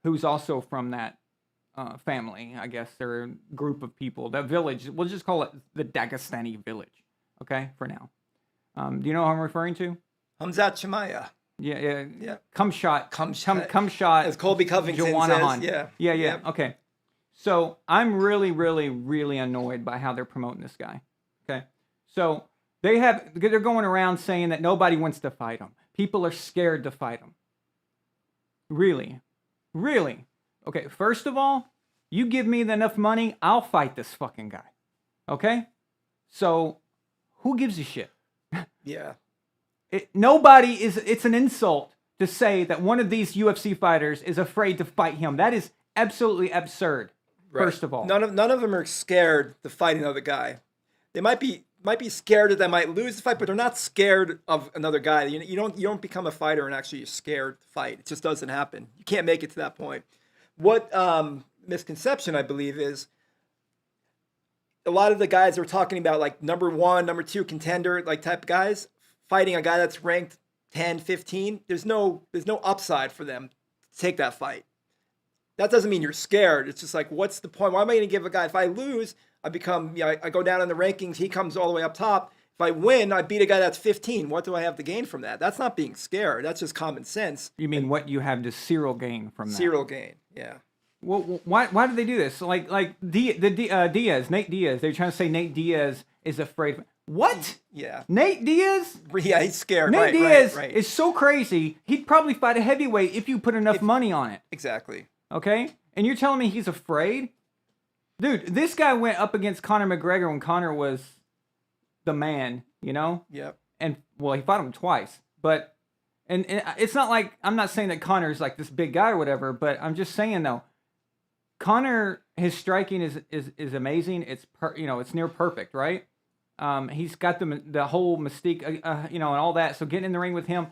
Speaker 3: who's also from that family, I guess, they're a group of people, that village, we'll just call it the Dagestani village, okay, for now. Do you know who I'm referring to?
Speaker 2: Hamzat Chimaev.
Speaker 3: Yeah. Kamshot.
Speaker 2: As Colby Covington says. Yeah.
Speaker 3: Yep. Okay. So I'm really, really, really annoyed by how they're promoting this guy. Okay. So they're going around saying that nobody wants to fight him. People are scared to fight him. Really? Really? Okay. First of all, you give me enough money, I'll fight this fucking guy. Okay? So who gives a shit?
Speaker 2: Yeah.
Speaker 3: It's an insult to say that one of these UFC fighters is afraid to fight him. That is absolutely absurd. Right. First of all,
Speaker 2: none of them are scared to fight another guy. They might be scared that they might lose the fight, but they're not scared of another guy. You don't become a fighter and actually you're scared to fight. It just doesn't happen. You can't make it to that point. What misconception I believe is a lot of the guys are talking about like number 1, number 2 contender like type of guys fighting a guy that's ranked 10, 15, there's no upside for them to take that fight. That doesn't mean you're scared. It's just like, what's the point? Why am I going to give a guy, if I lose, I become, I go down in the rankings, he comes all the way up top. If I win, I beat a guy that's 15. What do I have to gain from that? That's not being scared. That's just common sense.
Speaker 3: You mean what you have to serial gain from that?
Speaker 2: Serial gain, yeah.
Speaker 3: Well, why do they do this? Like Diaz, Nate Diaz, they're trying to say Nate Diaz is afraid. What?
Speaker 2: Yeah.
Speaker 3: Nate Diaz?
Speaker 2: Yeah, he's scared.
Speaker 3: Nate Diaz is so crazy, he'd probably fight a heavyweight if you put enough money on it.
Speaker 2: Exactly.
Speaker 3: Okay? And you're telling me he's afraid? Dude, this guy went up against Conor McGregor when Conor was the man,
Speaker 2: Yep.
Speaker 3: And, well, he fought him twice. But, and it's not like, I'm not saying that Conor's like this big guy or whatever, but I'm just saying, though, Connor, his striking is amazing. It's it's near perfect, right? He's got the whole mystique, and all that. So getting in the ring with him,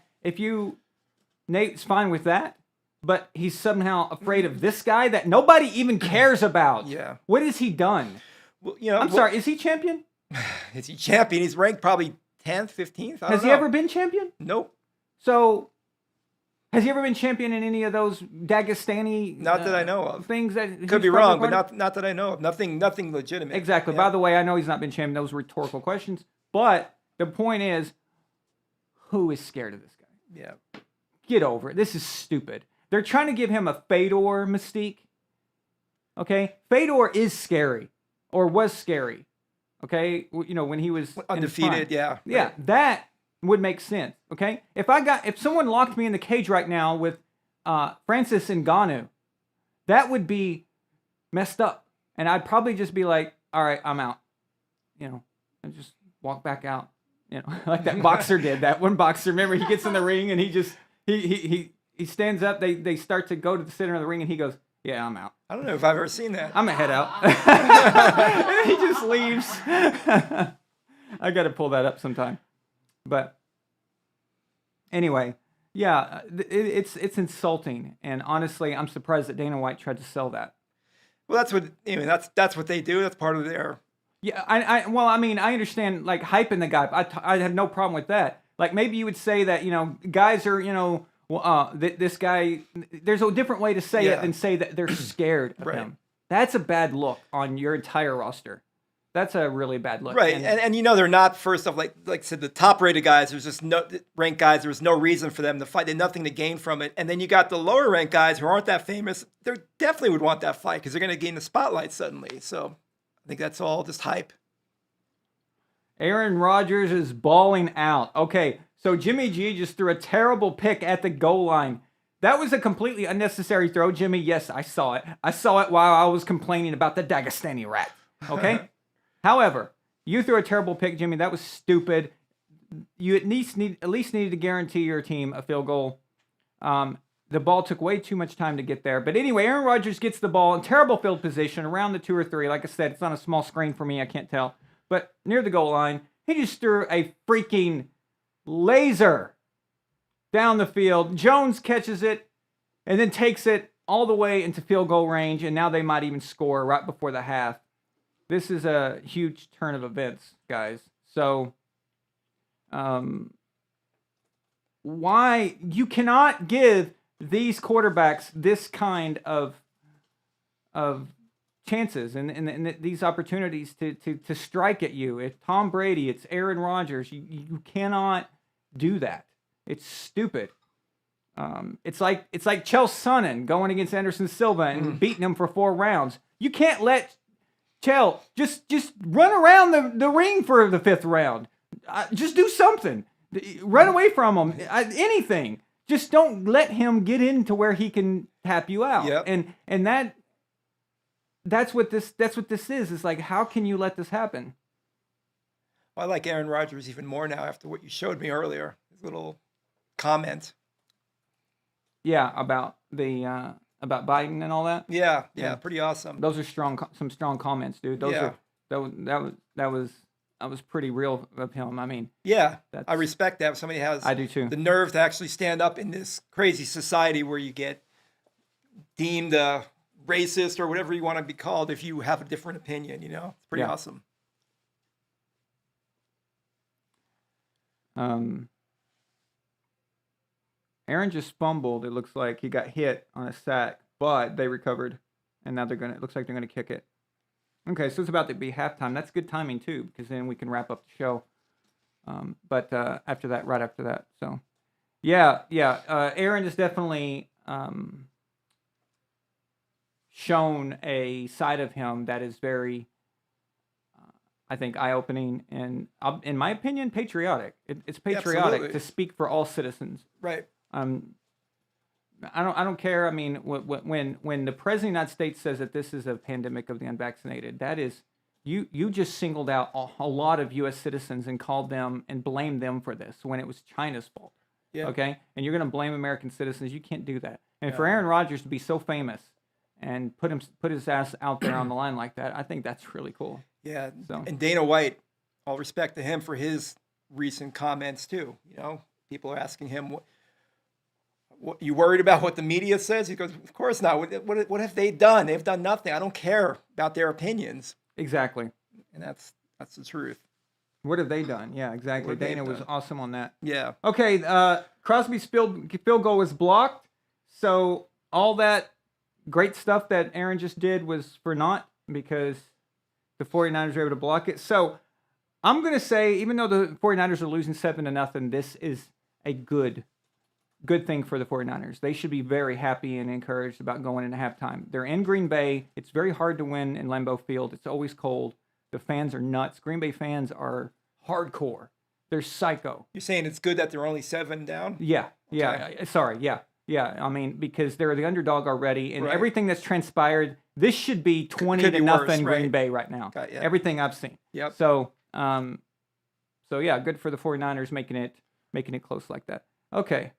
Speaker 3: Nate's fine with that, but he's somehow afraid of this guy that nobody even cares about.
Speaker 2: Yeah.
Speaker 3: What has he done?
Speaker 2: Well,
Speaker 3: I'm sorry, is he champion?
Speaker 2: Is he champion? He's ranked probably 10th, 15th.
Speaker 3: Has he ever been champion?
Speaker 2: Nope.
Speaker 3: So, has he ever been champion in any of those Dagestani?
Speaker 2: Not that I know of.
Speaker 3: Things that
Speaker 2: Could be wrong, but not that I know of. Nothing legitimate.
Speaker 3: Exactly.
Speaker 2: Yeah.
Speaker 3: By the way, I know he's not been champion. Those are rhetorical questions. But the point is, who is scared of this guy?
Speaker 2: Yeah.
Speaker 3: Get over it. This is stupid. They're trying to give him a Fedor mystique. Okay? Fedor is scary. Or was scary. Okay? When he was
Speaker 2: undefeated, yeah.
Speaker 3: Yeah,
Speaker 2: right.
Speaker 3: that would make sense. Okay? If someone locked me in the cage right now with Francis Ngannou, that would be messed up. And I'd probably just be like, all right, I'm out. And just walk back out. Like that boxer did. That one boxer, remember, he gets in the ring and he just he stands up, they start to go to the center of the ring and he goes, yeah, I'm out.
Speaker 2: I don't know if I've ever seen that.
Speaker 3: I'm gonna head out. And he just leaves. I got to pull that up sometime. But anyway, yeah, it's insulting, and honestly, I'm surprised that Dana White tried to sell that.
Speaker 2: Well, that's what they do. That's part of their.
Speaker 3: Yeah, I understand like hyping the guy. I have no problem with that. Like maybe you would say that guys are this guy. There's a different way to say it than say that they're scared of him. That's a bad look on your entire roster. That's a really bad look.
Speaker 2: Right, and they're not, first off, like I said, the top-rated guys, there's just no ranked guys, there was no reason for them to fight. They had nothing to gain from it. And then you got the lower-ranked guys who aren't that famous. They definitely would want that fight because they're going to gain the spotlight suddenly. So I think that's all just hype.
Speaker 3: Aaron Rodgers is balling out. Okay, so Jimmy G just threw a terrible pick at the goal line. That was a completely unnecessary throw, Jimmy. Yes, I saw it. I saw it while I was complaining about the Dagestani rat. Okay? However, you threw a terrible pick, Jimmy. That was stupid. You at least needed to guarantee your team a field goal. The ball took way too much time to get there. But anyway, Aaron Rodgers gets the ball in terrible field position around the 2 or 3. Like I said, it's on a small screen for me. I can't tell. But near the goal line, he just threw a freaking laser down the field. Jones catches it and then takes it all the way into field goal range. And now they might even score right before the half. This is a huge turn of events, guys. So, why you cannot give these quarterbacks this kind of chances and these opportunities to strike at you? It's Tom Brady, it's Aaron Rodgers. You cannot do that. It's stupid. It's like Chael Sonnen going against Anderson Silva and beating him for 4 rounds. You can't let Chael, just run around the ring for the 5th round. Just do something. Run away from him. Anything. Just don't let him get into where he can tap you out.
Speaker 2: Yep.
Speaker 3: And that's what this is. It's like, how can you let this happen?
Speaker 2: Well, I like Aaron Rodgers even more now after what you showed me earlier. His little comment.
Speaker 3: Yeah, about about Biden and all that.
Speaker 2: Yeah, pretty awesome.
Speaker 3: Those are some strong comments, dude. That was pretty real of him. I mean,
Speaker 2: yeah, I respect that. If somebody has,
Speaker 3: I do too,
Speaker 2: the nerve to actually stand up in this crazy society where you get deemed racist or whatever you want to be called if you have a different opinion. It's pretty awesome.
Speaker 3: Aaron just fumbled. It looks like he got hit on a sack, but they recovered, and now it looks like they're gonna kick it. Okay, so it's about to be halftime. That's good timing too, because then we can wrap up the show. But right after that. So, yeah. Aaron has definitely shown a side of him that is very, I think, eye-opening and, in my opinion, patriotic. It's patriotic to speak for all citizens.
Speaker 2: Right.
Speaker 3: I don't care. I mean, when the president of the United States says that this is a pandemic of the unvaccinated, that is, you just singled out a lot of U.S. citizens and called them and blamed them for this when it was China's fault. Yeah. Okay, and you're going to blame American citizens. You can't do that. And for Aaron Rodgers to be so famous and put his ass out there on the line like that. I think that's really cool.
Speaker 2: Yeah.
Speaker 3: So.
Speaker 2: And Dana White, all respect to him for his recent comments too. You know, people are asking him, what you worried about what the media says? He goes, of course not. What have they done? They've done nothing. I don't care about their opinions.
Speaker 3: Exactly.
Speaker 2: And that's the truth.
Speaker 3: What have they done? Yeah, exactly.
Speaker 2: What have they
Speaker 3: Dana was
Speaker 2: done?
Speaker 3: awesome on that.
Speaker 2: Yeah.
Speaker 3: Okay, Crosby's field goal was blocked. So all that great stuff that Æron just did was for naught because the 49ers were able to block it. So I'm going to say, even though the 49ers are losing 7-0, this is a good thing for the 49ers. They should be very happy and encouraged about going into halftime. They're in Green Bay. It's very hard to win in Lambeau Field. It's always cold. The fans are nuts. Green Bay fans are hardcore. They're psycho.
Speaker 2: You're saying it's good that they're only 7 down?
Speaker 3: Yeah.
Speaker 2: Okay.
Speaker 3: Sorry. Yeah. I mean, because they're the underdog already, and
Speaker 2: Right.
Speaker 3: everything that's transpired, this should be 20-0
Speaker 2: worse,
Speaker 3: Green
Speaker 2: right.
Speaker 3: Bay right now.
Speaker 2: Okay, yeah.
Speaker 3: Everything I've seen.
Speaker 2: Yep.
Speaker 3: So yeah, good for the 49ers making it close like that. Okay.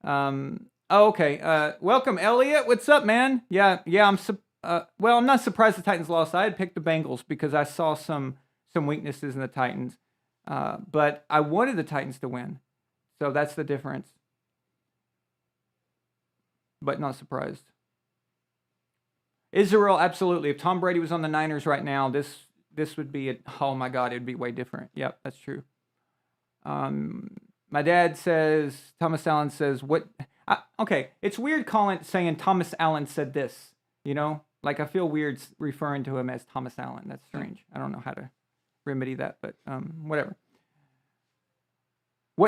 Speaker 3: Okay. Welcome, Elliot. What's up, man? Yeah. I'm not surprised the Titans lost. I had picked the Bengals because I saw some weaknesses in the Titans, but I wanted the Titans to win, so that's the difference. But not surprised. Israel, absolutely. If Tom Brady was on the Niners right now, this would be oh my God, it'd be way different. Yep, that's true. My dad says, Thomas Allen says, okay, it's weird saying Thomas Allen said this, you know? Like, I feel weird referring to him as Thomas Allen. That's strange. I don't know how to remedy that, but whatever.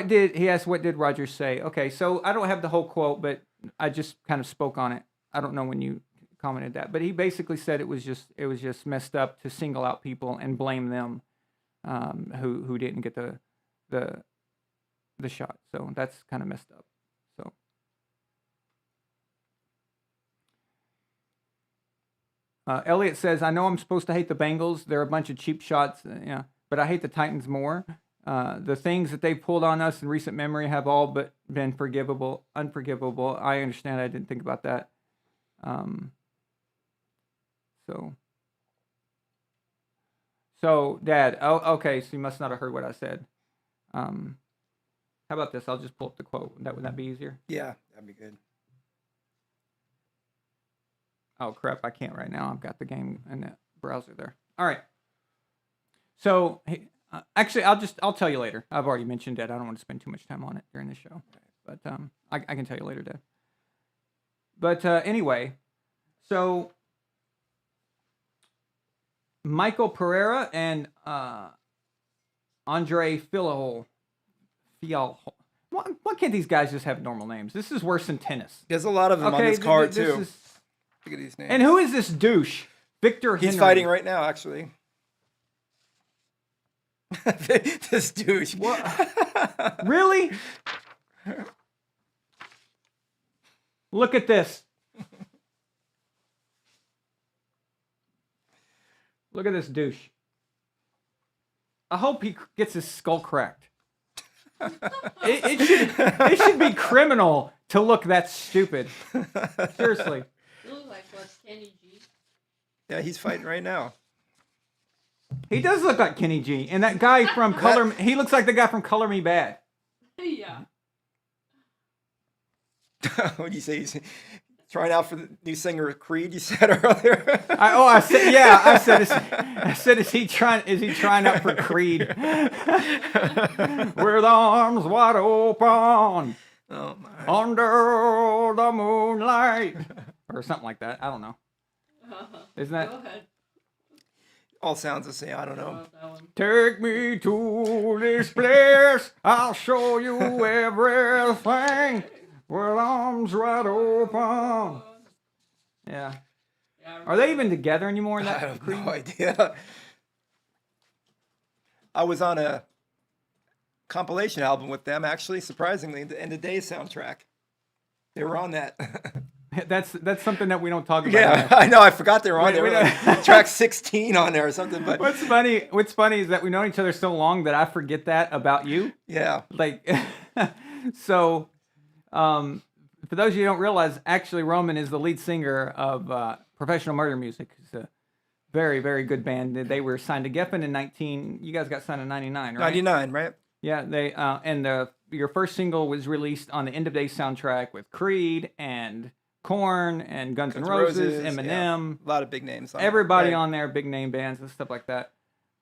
Speaker 3: He asked, what did Rogers say? Okay, so I don't have the whole quote, but I just kind of spoke on it. I don't know when you commented that, but he basically said it was just messed up to single out people and blame them who didn't get the shot. So that's kind of messed up. So Elliot says, I know I'm supposed to hate the Bengals. They're a bunch of cheap shots, but I hate the Titans more. The things that they pulled on us in recent memory have all but been unforgivable. I understand. I didn't think about that. So Dad, okay, so you must not have heard what I said. How about this? I'll just pull up the quote. Would that be easier?
Speaker 2: Yeah, that'd be good.
Speaker 3: Oh crap, I can't right now. I've got the game in the browser there. All right. So actually, I'll tell you later. I've already mentioned it. I don't want to spend too much time on it during the show, but I can tell you later, Dad. But anyway, so Michael Pereira and Andre Fialho. Why can't these guys just have normal names? This is worse than tennis.
Speaker 2: There's a lot of them on this card too.
Speaker 3: Look
Speaker 2: at these names.
Speaker 3: And who is this douche? Victor Henry.
Speaker 2: He's fighting right now, actually. This douche.
Speaker 3: What? Really? Look at this. Look at this douche. I hope he gets his skull cracked. It should be criminal to look that stupid. Seriously.
Speaker 1: You look like Kenny G.
Speaker 2: Yeah, he's fighting right now.
Speaker 3: He does look like Kenny G. And that guy from he looks like the guy from Color Me Bad.
Speaker 1: Yeah.
Speaker 2: What do you say? He's trying out for the new singer Creed, you said earlier.
Speaker 3: I said, is he trying out for Creed? With arms wide open.
Speaker 2: Oh my.
Speaker 3: Under the moonlight. Or something like that. I don't know. Isn't that?
Speaker 1: Go ahead.
Speaker 2: All sounds the same. I don't know.
Speaker 3: Take me to this place. I'll show you everything. With arms wide open. Yeah. Are they even together anymore?
Speaker 2: I have no idea. I was on a compilation album with them, actually, surprisingly, the End of Days soundtrack. They were on that.
Speaker 3: That's something that we don't talk about.
Speaker 2: Yeah, I know. I forgot they were on there. Like, track 16 on there or something. But
Speaker 3: what's funny is that we've known each other so long that I forget that about you.
Speaker 2: Yeah.
Speaker 3: Like, so, for those of you who don't realize, actually Roman is the lead singer of Professional Murder Music. It's a very, very good band. They were signed to Geffen in 19. You guys got signed in 99, right?
Speaker 2: 99, right?
Speaker 3: Yeah. They and your first single was released on the End of Days soundtrack with Creed and Korn and Guns N' Roses, Eminem.
Speaker 2: Yeah. A lot of big names.
Speaker 3: Everybody on there, big name bands and stuff like that.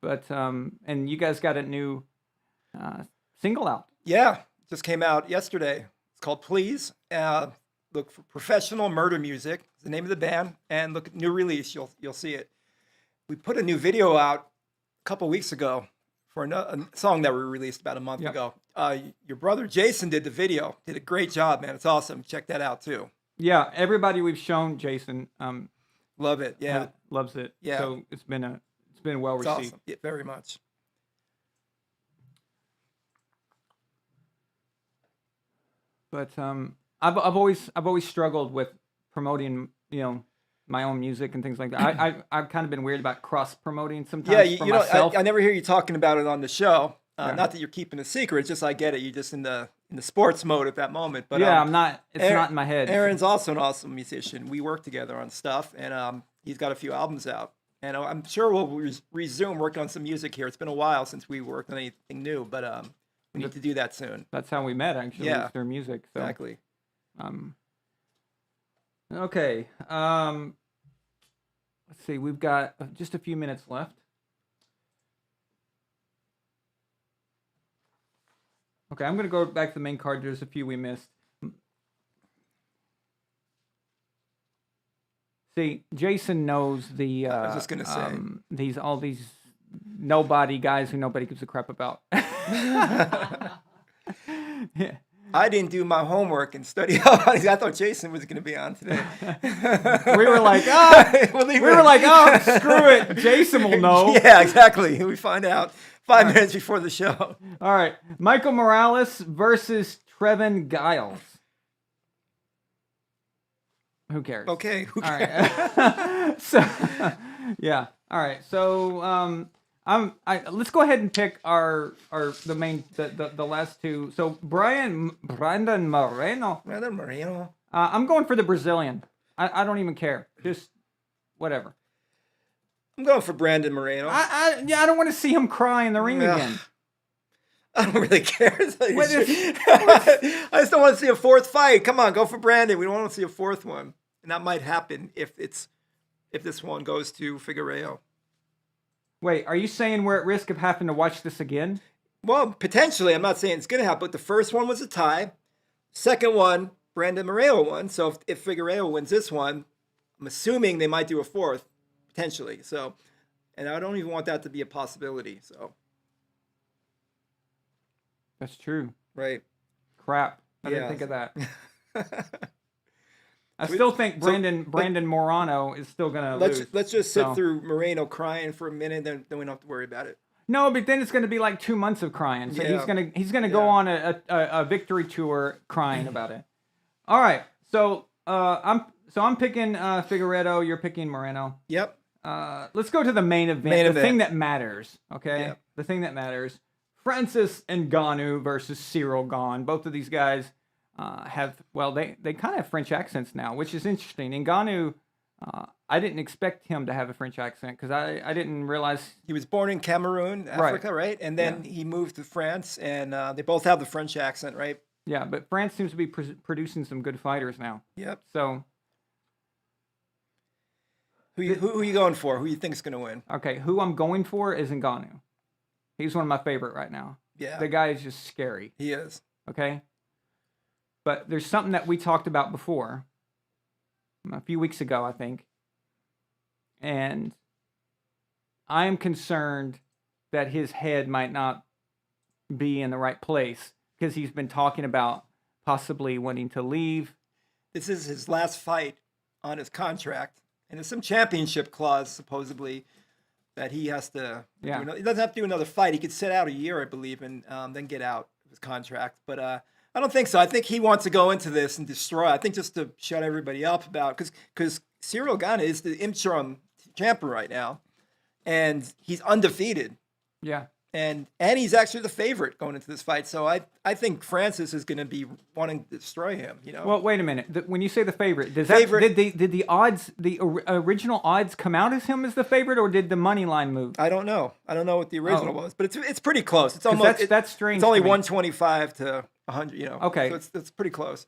Speaker 3: But and you guys got a new single out.
Speaker 2: Yeah, just came out yesterday. It's called Please. Look for Professional Murder Music. It's the name of the band, and look at new release. You'll see it. We put a new video out a couple weeks ago for a song that we released about a month ago. Your brother Jason did the video. Did a great job, man. It's awesome. Check that out too.
Speaker 3: Yeah, everybody we've shown Jason
Speaker 2: love it. Yeah,
Speaker 3: loves it.
Speaker 2: Yeah,
Speaker 3: so it's been well received.
Speaker 2: Awesome. Yeah, very much.
Speaker 3: But I've always struggled with promoting, my own music and things like that. I've kind of been weird about cross promoting sometimes.
Speaker 2: Yeah,
Speaker 3: for myself.
Speaker 2: I never hear you talking about it on the show. Not that you're keeping a secret. It's just I get it. You're just in the sports mode at that moment. But
Speaker 3: I'm not. It's not in my head.
Speaker 2: Æron's also an awesome musician. We work together on stuff, and he's got a few albums out. And I'm sure we'll resume working on some music here. It's been a while since we worked on anything new, but we need to do that soon.
Speaker 3: That's how we met, actually.
Speaker 2: Yeah,
Speaker 3: with their music. So.
Speaker 2: Exactly.
Speaker 3: Okay. Let's see. We've got just a few minutes left. Okay, I'm going to go back to the main card. There's a few we missed. See, Jason knows the.
Speaker 2: I was just going to say
Speaker 3: all these nobody guys who nobody gives a crap about. Yeah.
Speaker 2: I didn't do my homework and study up. I thought Jason was going to be on today.
Speaker 3: We were like, screw it. Jason will know.
Speaker 2: Yeah, exactly. We find out 5 minutes before the show.
Speaker 3: All right. Michael Morales versus Trevin Giles. Who cares?
Speaker 2: Okay.
Speaker 3: All right. So, yeah. All right. So, let's go ahead and pick the main the last two. So Brandon Moreno.
Speaker 2: Brandon Moreno.
Speaker 3: I'm going for the Brazilian. I don't even care. Just whatever.
Speaker 2: I'm going for Brandon Moreno.
Speaker 3: I don't want to see him cry in the ring again.
Speaker 2: I don't really care. I just don't want to see a fourth fight. Come on, go for Brandon. We don't want to see a fourth one, and that might happen if this one goes to Figueiredo.
Speaker 3: Wait, are you saying we're at risk of having to watch this again?
Speaker 2: Well, potentially. I'm not saying it's going to happen, but the first one was a tie. Second one, Brandon Moreno won. So if Figueiredo wins this one, I'm assuming they might do a fourth, potentially. So, and I don't even want that to be a possibility. So.
Speaker 3: That's true.
Speaker 2: Right.
Speaker 3: Crap. I didn't think of that. I still think Brandon Moreno is still going to lose.
Speaker 2: Let's just sit through Moreno crying for a minute, then we don't have to worry about it.
Speaker 3: No, but then it's going to be like 2 months of crying. So he's gonna go on a victory tour crying about it. All right. So I'm picking Figueiredo. You're picking Moreno.
Speaker 2: Yep.
Speaker 3: Let's go to the main event. The thing that matters. Okay.
Speaker 2: Yep.
Speaker 3: The thing that matters. Francis Ngannou versus Cyril Gane. Both of these guys they kind of have French accents now, which is interesting. Ngannou, I didn't expect him to have a French accent because I didn't realize
Speaker 2: he was born in Cameroon, Africa, right? And then he moved to France, and they both have the French accent, right?
Speaker 3: Yeah, but France seems to be producing some good fighters now.
Speaker 2: Yep.
Speaker 3: So,
Speaker 2: who are you going for? Who do you think is going to win?
Speaker 3: Okay, who I'm going for is Ngannou. He's one of my favorite right now.
Speaker 2: Yeah.
Speaker 3: The guy is just scary.
Speaker 2: He is.
Speaker 3: Okay. But there's something that we talked about before, a few weeks ago, I think. And I am concerned that his head might not be in the right place because he's been talking about possibly wanting to leave.
Speaker 2: This is his last fight on his contract. And there's some championship clause, supposedly, that he has to he doesn't have to do another fight. He could sit out a year, I believe, and then get out of his contract. But I don't think so. I think he wants to go into this and destroy. I think just to shut everybody up about because Cyril Gane is the interim champion right now, and he's undefeated.
Speaker 3: Yeah.
Speaker 2: and he's actually the favorite going into this fight. So I think Francis is going to be wanting to destroy him. You know.
Speaker 3: Well, wait a minute. When you say the favorite,
Speaker 2: Favorite-
Speaker 3: did the odds, the original odds, come out as him as the favorite, or did the money line move?
Speaker 2: I don't know. I don't know what the original was, but it's pretty close. It's
Speaker 3: 'Cause
Speaker 2: almost
Speaker 3: that's strange.
Speaker 2: It's only
Speaker 3: to me.
Speaker 2: 125 to 100. You know.
Speaker 3: Okay.
Speaker 2: So it's pretty close.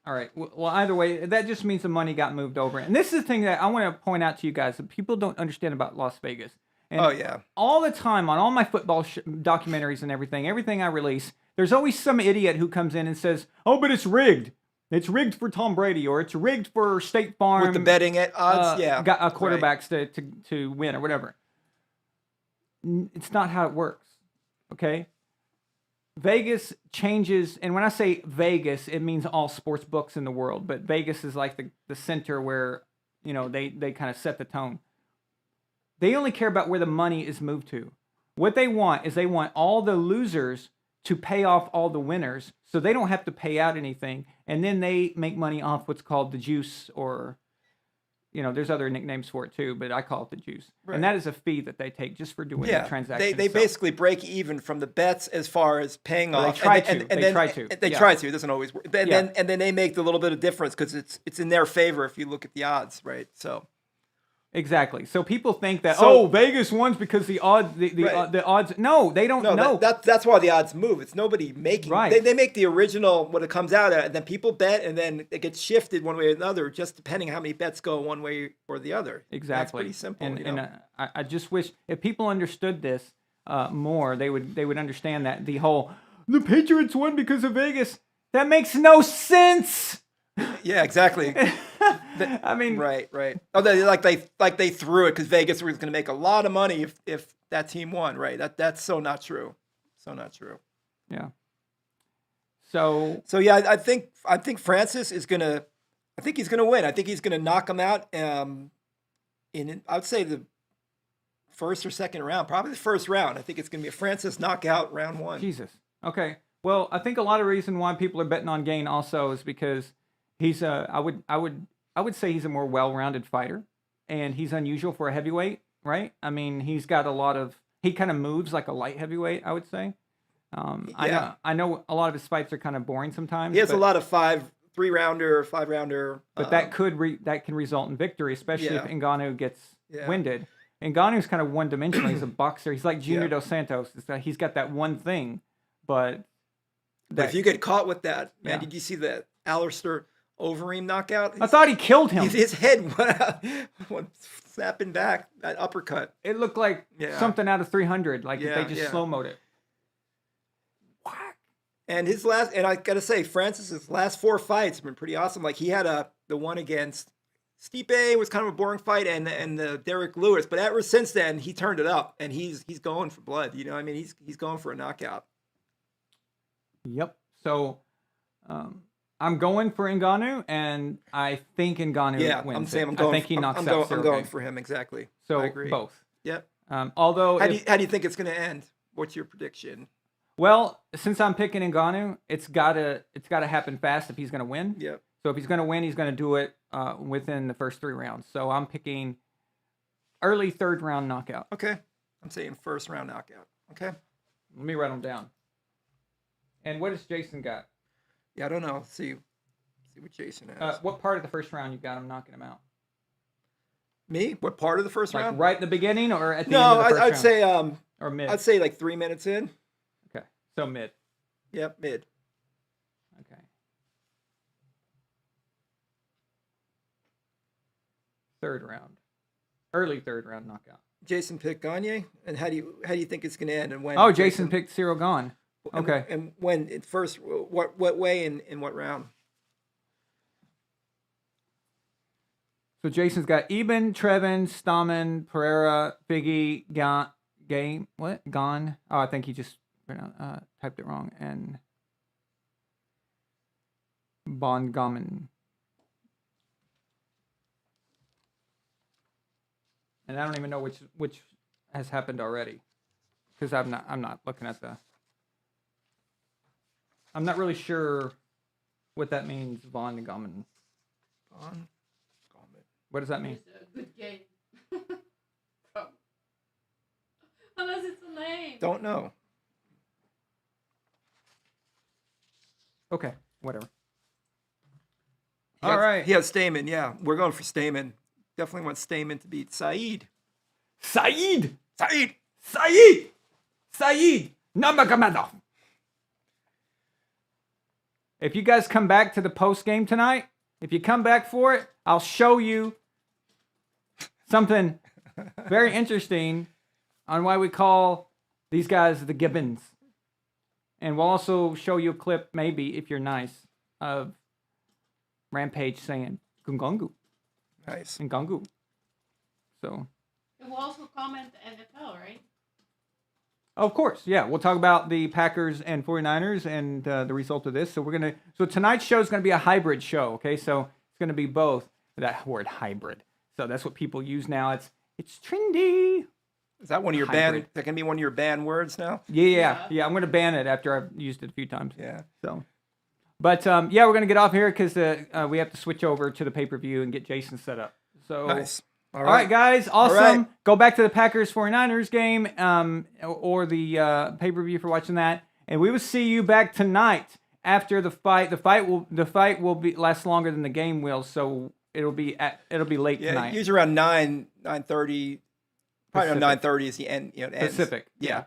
Speaker 3: All right. Well, either way, that just means the money got moved over. And this is the thing that I want to point out to you guys that people don't understand about Las Vegas. And
Speaker 2: Oh, yeah.
Speaker 3: all the time on all my football documentaries and everything I release, there's always some idiot who comes in and says, "Oh, but it's rigged. It's rigged for Tom Brady, or it's rigged for State Farm
Speaker 2: With the betting at odds,
Speaker 3: got
Speaker 2: right.
Speaker 3: quarterbacks to win or whatever." It's not how it works. Okay. Vegas changes, and when I say Vegas, it means all sports books in the world. But Vegas is like the center where, you know, they kind of set the tone. They only care about where the money is moved to. What they want is they want all the losers to pay off all the winners, so they don't have to pay out anything, and then they make money off what's called the juice, or, you know, there's other nicknames for it too, but I call it the juice.
Speaker 2: Right.
Speaker 3: And that is a fee that they take just for doing the transaction.
Speaker 2: They basically break even from the bets as far as paying
Speaker 3: Well,
Speaker 2: off.
Speaker 3: they try
Speaker 2: and
Speaker 3: to.
Speaker 2: then,
Speaker 3: They try to.
Speaker 2: They
Speaker 3: Yeah.
Speaker 2: try to. It doesn't always work. And
Speaker 3: Yeah.
Speaker 2: then they make the little bit of difference because it's in their favor if you look at the odds, right? So
Speaker 3: Exactly. So people think that
Speaker 2: So-
Speaker 3: Vegas wins because the odds
Speaker 2: Right.
Speaker 3: the odds. No, they don't know.
Speaker 2: that's why the odds move. It's nobody making.
Speaker 3: Right.
Speaker 2: They make the original what it comes out at, and then people bet, and then it gets shifted one way or another, just depending how many bets go one way or the other.
Speaker 3: Exactly.
Speaker 2: That's pretty simple.
Speaker 3: And,
Speaker 2: you know?
Speaker 3: and I just wish if people understood this more, they would understand that the Patriots won because of Vegas. That makes no sense.
Speaker 2: Yeah, exactly.
Speaker 3: I mean,
Speaker 2: Right. Oh, they threw it because Vegas was going to make a lot of money if that team won. Right. That's so not true. So not true.
Speaker 3: yeah. So
Speaker 2: So yeah, I think Francis is gonna. I think he's gonna win. I think he's gonna knock him out. In I would say the first or second round, probably the first round. I think it's gonna be a Francis knockout round one.
Speaker 3: Jesus. Okay. Well, I think a lot of reason why people are betting on Gane also is because he's I would say he's a more well-rounded fighter, and he's unusual for a heavyweight, right? I mean, he's got a lot of he kind of moves like a light heavyweight, I would say.
Speaker 2: Yeah.
Speaker 3: I know a lot of his fights are kind of boring sometimes.
Speaker 2: He has
Speaker 3: but,
Speaker 2: a lot of 3-rounder, 5-rounder.
Speaker 3: but that can result in victory, especially if
Speaker 2: Yeah.
Speaker 3: Ngannou gets
Speaker 2: Yeah.
Speaker 3: winded. Ngannou's kind of one-dimensional. He's a boxer. He's like Junior
Speaker 2: Yeah.
Speaker 3: Dos Santos. It's that he's got that one thing, but
Speaker 2: But if you get caught with that, man,
Speaker 3: Yeah.
Speaker 2: did you see the Alistair Overeem knockout?
Speaker 3: I thought he killed him.
Speaker 2: His head went out, went snapping back. That uppercut.
Speaker 3: It looked like
Speaker 2: Yeah.
Speaker 3: something out of 300. Like if
Speaker 2: Yeah,
Speaker 3: they just
Speaker 2: yeah.
Speaker 3: slow-moed it. Whack.
Speaker 2: And I gotta say, Francis's last 4 fights have been pretty awesome. Like he had the one against Stipe was kind of a boring fight, and the Derek Lewis. But ever since then, he turned it up, and he's going for blood. You know, I mean, he's going for a knockout.
Speaker 3: Yep. So I'm going for Ngannou, and I think Ngannou
Speaker 2: Yeah,
Speaker 3: wins.
Speaker 2: I'm saying
Speaker 3: I think he knocks out
Speaker 2: I'm going
Speaker 3: Cyril
Speaker 2: for him exactly.
Speaker 3: So
Speaker 2: I agree.
Speaker 3: both.
Speaker 2: Yep.
Speaker 3: Although,
Speaker 2: How do you think it's going to end? What's your prediction?
Speaker 3: well, since I'm picking Ngannou, it's gotta happen fast if he's gonna win.
Speaker 2: Yep.
Speaker 3: So if he's gonna win, he's gonna do it within the first 3 rounds. So I'm picking early 3rd round knockout.
Speaker 2: Okay. I'm saying first round knockout. Okay.
Speaker 3: Let me write them down. And what has Jason got?
Speaker 2: Yeah, I don't know. Let's see what Jason has.
Speaker 3: What part of the first round you got him knocking him out?
Speaker 2: Me? What part of the first
Speaker 3: Like
Speaker 2: round?
Speaker 3: right at the beginning or at the
Speaker 2: No,
Speaker 3: end of the first
Speaker 2: I'd
Speaker 3: round?
Speaker 2: say
Speaker 3: Or mid.
Speaker 2: I'd say like 3 minutes in.
Speaker 3: Okay. So mid.
Speaker 2: Yep, mid.
Speaker 3: Okay. 3rd round. Early 3rd round knockout.
Speaker 2: Jason picked Gane, and how do you think it's going to end and when?
Speaker 3: Oh, Jason picked Cyril Gane. Okay.
Speaker 2: And when at first, what way and in what round?
Speaker 3: So Jason's got Eben, Trevin, Stamen, Pereira, Biggie, Gane. What? Gone. Oh, I think he just typed it wrong. And Bongamen. And I don't even know which has happened already, because I'm not looking at the. I'm not really sure what that means. Von Gamen. What does that mean?
Speaker 1: It's a good game. Unless it's a name.
Speaker 2: Don't know.
Speaker 3: Okay, whatever.
Speaker 2: He
Speaker 3: All
Speaker 2: has-
Speaker 3: right.
Speaker 2: He has Stamen, yeah. We're going for Stamen. Definitely want Stamen to beat Saeed.
Speaker 3: Saeed!
Speaker 2: Saeed!
Speaker 3: Saeed! Saeed! Nurmagomedov! If you guys come back to the post game tonight, if you come back for it, I'll show you something very interesting on why we call these guys the Gibbons. And we'll also show you a clip, maybe, if you're nice, of Rampage saying Ngannou.
Speaker 2: Nice.
Speaker 3: Ngannou. So,
Speaker 1: It will also comment NFL, right?
Speaker 3: of course, yeah. We'll talk about the Packers and 49ers and the result of this. So tonight's show is going to be a hybrid show, okay? So it's going to be both. That word hybrid. So that's what people use now. It's trendy.
Speaker 2: Is that one of your
Speaker 3: Hybrid.
Speaker 2: that can be one of your banned words now?
Speaker 3: Yeah. I'm going to ban it after I've used it a few times.
Speaker 2: Yeah.
Speaker 3: So, but yeah, we're going to get off here because we have to switch over to the pay-per-view and get Jason set up. So,
Speaker 2: Nice.
Speaker 3: all right, guys, awesome.
Speaker 2: right.
Speaker 3: Go back to the Packers 49ers game or the pay-per-view for watching that, and we will see you back tonight after the fight. The fight will be last longer than the game will, so it'll be late
Speaker 2: Yeah,
Speaker 3: tonight.
Speaker 2: usually around 9:30. Probably around
Speaker 3: Pacific.
Speaker 2: 9:30 is the end. You know, it ends.
Speaker 3: Pacific.
Speaker 2: Yeah,
Speaker 3: Yeah.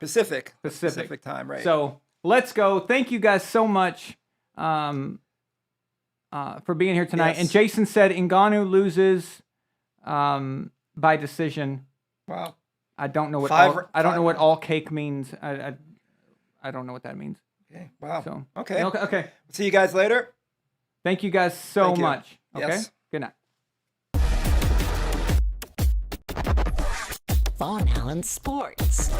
Speaker 2: Pacific time, right?
Speaker 3: So let's go. Thank you guys so much for being here tonight.
Speaker 2: Yes.
Speaker 3: And Jason said Ngannou loses by decision.
Speaker 2: Wow.
Speaker 3: I don't know what
Speaker 2: Five
Speaker 3: know what all cake means. I don't know what that means.
Speaker 2: Okay. Wow.
Speaker 3: So
Speaker 2: Okay.
Speaker 3: Okay.
Speaker 2: See you guys later.
Speaker 3: Thank you guys so
Speaker 2: Thank you.
Speaker 3: much. Okay.
Speaker 2: Yes.
Speaker 3: Good night.
Speaker 4: VonAllen Sports.